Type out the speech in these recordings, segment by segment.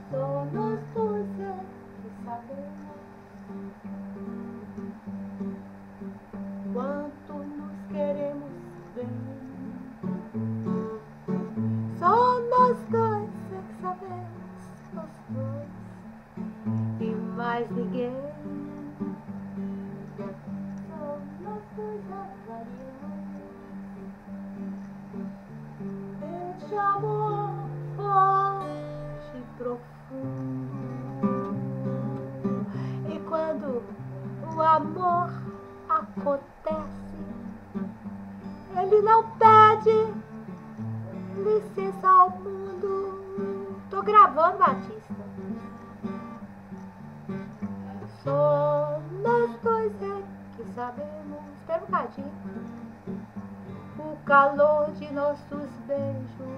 Só nós dois é que sabemos quanto nos queremos bem. Só nós dois é que sabemos, nós dois e mais ninguém. Só nós dois amaríamos este amor forte e profundo. E quando o amor acontece, ele não pede licença ao mundo. Tô gravando, Batista. Só nós dois é que sabemos, espera um bocadinho, o calor de nossos beijos.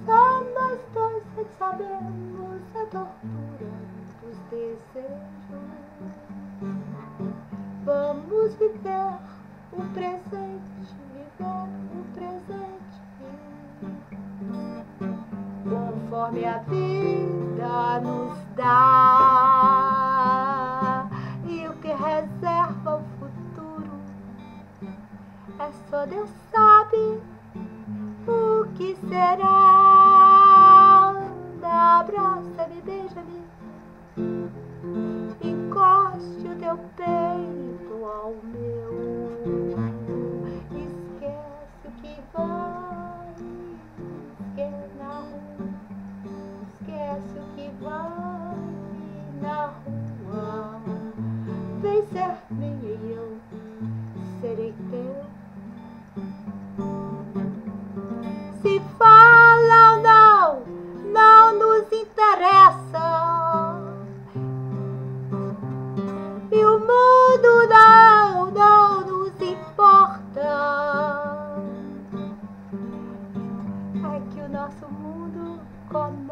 Só nós dois é que sabemos a tortura dos desejos. Vamos viver o presente, viver o presente, conforme a vida nos dá. E o que reserva o futuro é só Deus sabe o que será. Abraça-me, beija-me, encoste o teu peito ao meu. Esquece o que vai, esquece na rua, esquece o que vai na rua. Vem ser minha e eu serei teu. Se falam não, não nos interessa. E o mundo não nos importa. É que o nosso mundo começa.